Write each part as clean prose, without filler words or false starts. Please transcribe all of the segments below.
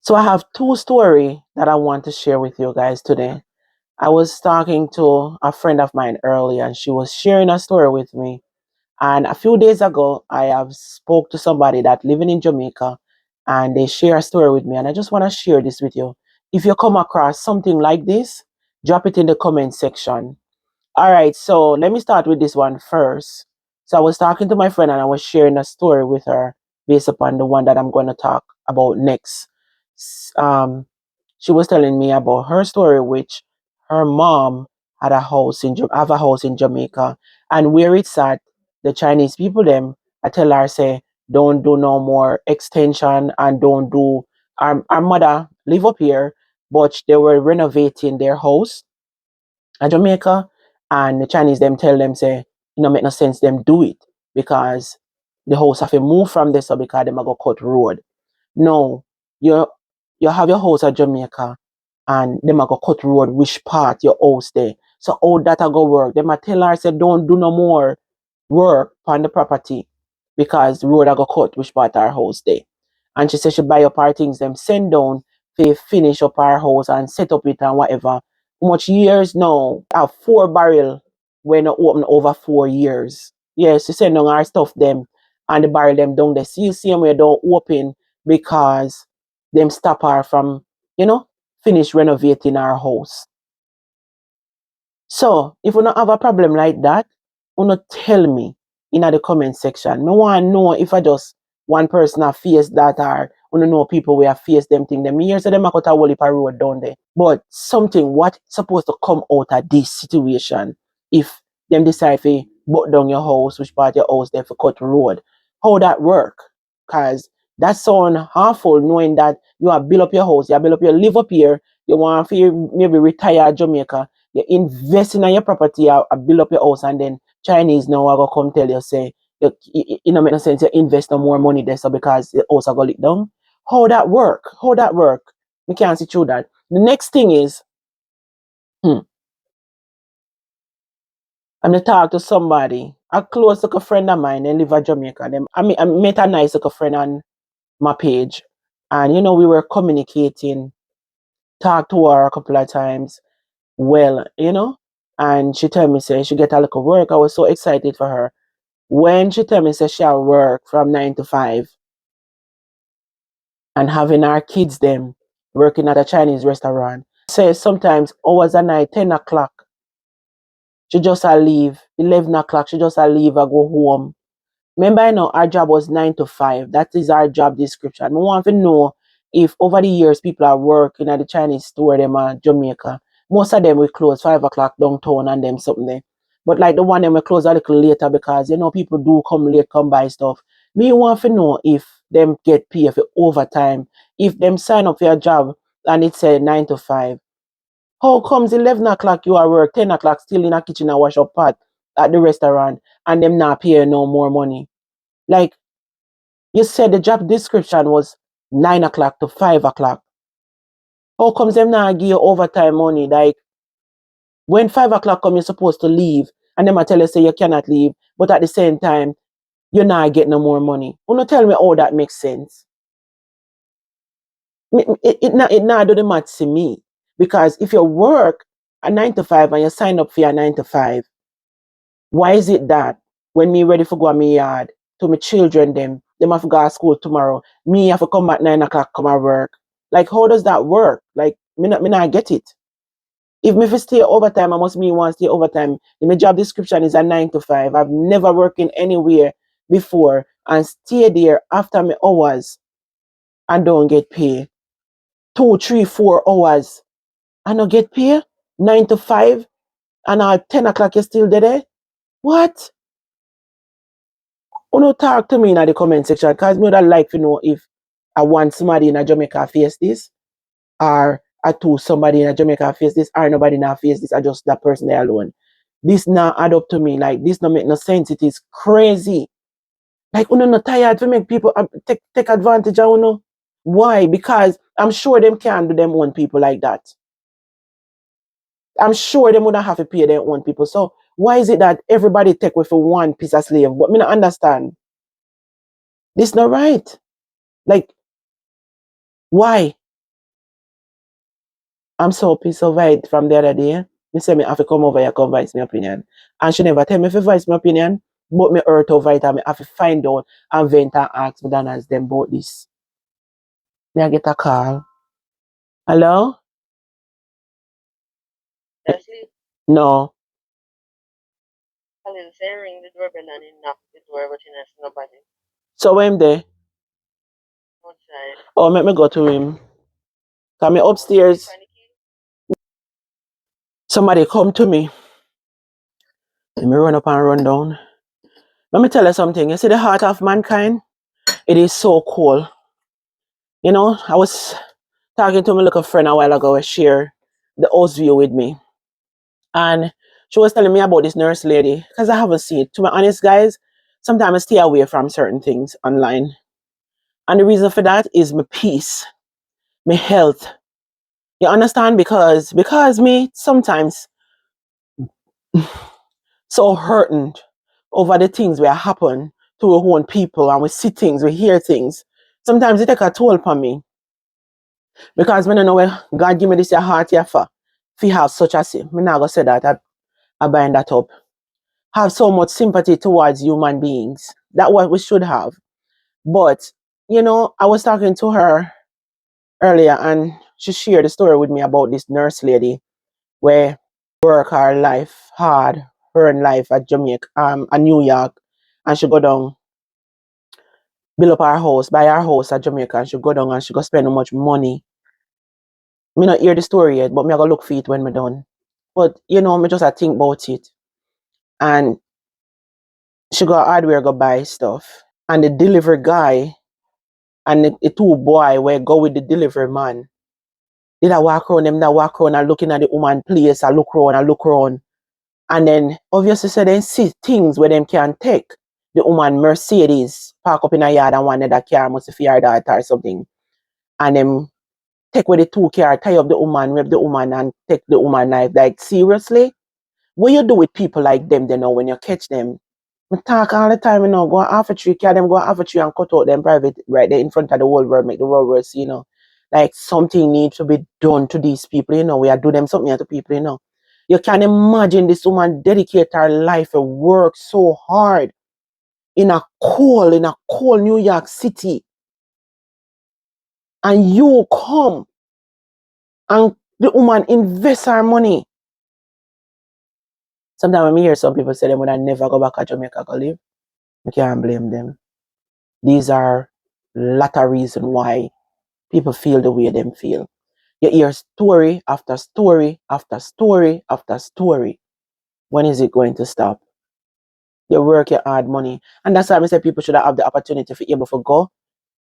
So I have two stories that I want to share with you guys today. I was talking to a friend of mine earlier and she was sharing a story with me. And a few days ago, I have spoke to somebody that living in Jamaica and they share a story with me. And I just want to share this with you. If you come across something like this, drop it in the comment section. All right, so let me start with this one first. So I was talking to my friend and I was sharing a story with her based upon the one that I'm going to talk about next. S- Um, she was telling me about her story, which her mom had a house in have a house in Jamaica, and where it's at, the Chinese people them, I tell her say, don't do no more extension and don't do. Our mother live up here, but they were renovating their house in Jamaica, and the Chinese them tell them say, make no sense them do it because the house have to move from this so because them a go cut road. No, you you have your house at Jamaica and them a go cut road which part your house there. So how that a go work? Them a tell her say don't do no more work on the property because the road a go cut which part our house there. And she said she buy up her things, them send down to finish up our house and set up it and whatever. Much years now, have 4 barrel when open over 4 years. Yes, she send down our stuff them and the barrel them down there. See, same way don't open because them stop her from, you know, finish renovating our house. So if you don't have a problem like that, you not tell me in the comment section. Me want to know if I just one person have face that or you know people we have face them thing. Them years of them a cut a whole heap of road down there. But something what supposed to come out of this situation if them decide to butt down your house, which part your house there for cut road. How that work? Cause that sound harmful knowing that you have built up your house, you have built up your live up here, you want to maybe retire Jamaica, you invest in your property, you build up your house, and then Chinese now are gonna come tell you say you know make no sense you invest no more money there so because the house are gonna lick down. How that work? How that work? We can't see through that. The next thing is hmm, I'm gonna talk to somebody, a close like a friend of mine, they live in Jamaica. Them I met a nice like a friend on my page. And we were communicating, talked to her a couple of times. Well, and she tell me say she get a little work. I was so excited for her. When she tell me say she'll work from 9 to 5 and having our kids them working at a Chinese restaurant. Say sometimes hours a night, 10 o'clock, she just a leave. 11 o'clock, she just a leave and go home. Remember, our job was 9 to 5. That is our job description. I want to know if over the years people are working at the Chinese store them at Jamaica. Most of them will close 5 o'clock downtown and them something there. But like the one them will close a little later because people do come late, come buy stuff. Me want to know if them get paid for overtime. If them sign up for a job and it say 9 to 5. How comes 11 o'clock you are work, 10 o'clock still in a kitchen and wash up pot at the restaurant and them not pay no more money? Like you said, the job description was 9 o'clock to 5 o'clock. How comes them not give you overtime money? Like when 5 o'clock come, you're supposed to leave, and them I tell you say you cannot leave, but at the same time, you're not getting no more money. You not tell me how that makes sense. It not do the maths to me because if you work a 9 to 5 and you sign up for your 9 to 5, why is it that when me ready for go to my yard to my children them have to go to school tomorrow, me have to come back 9 o'clock come and work? Like how does that work? Like me not get it. If me fi stay overtime, I must me want to stay overtime. My job description is a 9 to 5. I've never worked in anywhere before and stay there after my hours and don't get paid. 2, 3, 4 hours and not get paid. 9 to 5 and at 10 o'clock you still there. What? Uno talk to me in the comment section because me would like to know if I want somebody in a Jamaica face this or I two somebody in a Jamaica face this or nobody in a face this. I just that person there alone. This not add up to me. Like this not make no sense. It is crazy. Like uno not tired to make people take advantage of uno. Why? Because I'm sure them can't do them own people like that. I'm sure them wouldn't have to pay their own people. So why is it that everybody take away for one piece of slave? But me not understand. This not right. Like, why? I'm so pissed over it from the other day. Me say me have to come over here, come voice my opinion. And she never tell me if I voice my opinion, but me hurt over it and me have to find out and vent and ask me than as them about this. May I get a call? Hello? Ashley? No. Colin say ring the doorbell and he knock the door, but he not see nobody. So when there? Outside. Oh, make me go to him. Come me upstairs. Somebody come to me. Let me run up and run down. Let me tell you something. You see the heart of mankind? It is so cool. You know, I was talking to my little friend a while ago, share the house view with me. And she was telling me about this nurse lady, because I haven't seen it. To be honest, guys, sometimes I stay away from certain things online. And the reason for that is my peace, my health. You understand? Because me sometimes so hurting over the things that happen to our own people, and we see things, we hear things. Sometimes it take a toll upon me. Because I don't know where God give me this heart here for. If you have such a sin. I'm not going to say that. I bind that up. Have so much sympathy towards human beings. That's what we should have. But, you know, I was talking to her earlier and she shared a story with me about this nurse lady where work her life hard, her in life at Jamaica, at New York, and she go down, build up her house, buy her house at Jamaica, and she go down and she go spend how much money. Me not hear the story yet, but me I go look for it when me done. But you know, me just I think about it. And she go hardware go buy stuff. And the delivery guy and the two boy where go with the delivery man. Did I walk around them that walk around and looking at the woman place, I look around and look around. And then obviously so they see things where them can take. The woman Mercedes park up in a yard and one of that car must be her daughter or something. And them take with the two car, tie up the woman, rape the woman and take the woman knife. Like seriously? What you do with people like them, they know when you catch them? I talk all the time, go off a tree, carry them go off a tree and cut out them private right there in front of the whole world, make the whole world see, Like something needs to be done to these people, we are do them something to people, You can imagine this woman dedicate her life and work so hard in a cold New York City. And you come and the woman invest her money. Sometimes when I hear some people say them would I never go back to Jamaica to live, I can't blame them. These are a lot of reasons why people feel the way they feel. You hear story after story after story after story. When is it going to stop? You work, you hard money. And that's why I say people should have the opportunity to be able to go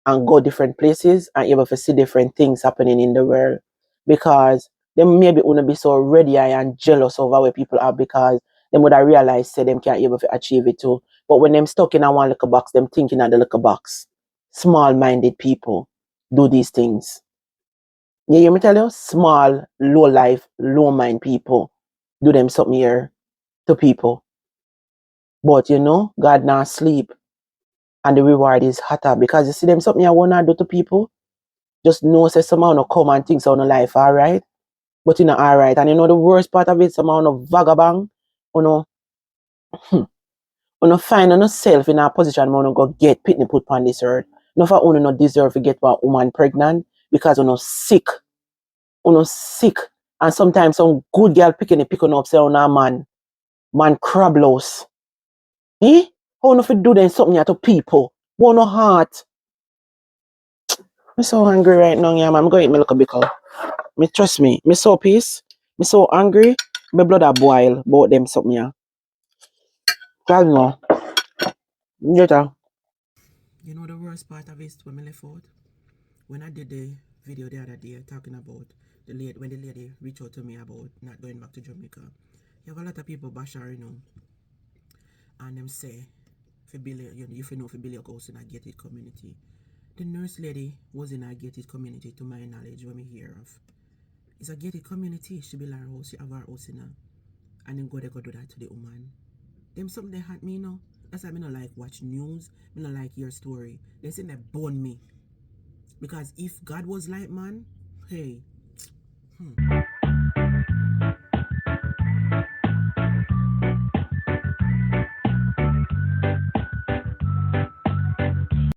and go different places and able to see different things happening in the world. Because they maybe wouldn't be so ready and jealous over where people are because they would have realized say them can't able to achieve it too. But when them stuck in a one little box, them thinking of the little box. Small-minded people do these things. You hear me tell you? Small, low life, low mind people do them something here to people. But God not sleep and the reward is hotter because you see them something I wanna do to people. Just know say somehow no come and things on the life, alright? But you know alright. And the worst part of it, somehow no vagabond, you find yourself in a position where you go get pitney put on this earth. No for you not deserve to get one woman pregnant because you sick. Sick. And sometimes some good girl picking up say on a man crab louse. Eh? How if you do then something here to people? Who no heart? I'm so hungry right now, yeah, man. I'm going to eat my little bickle. Me trust me. Me so peace. Me so angry. My blood a boil about them something here. Cause no. Later. You know the worst part of it when I left out? When I did the video the other day talking about when the lady reached out to me about not going back to Jamaica. You have a lot of people bash her, and them say if you know for Billy house in a gated community. The nurse lady was in a gated community to my knowledge when we hear of. It's a gated community, she build her house, she have her house in her. And then they go do that to the woman. Them something they had me, That's why I don't like watch news, I don't like your story. They say they burn me. Because if God was like man, hey.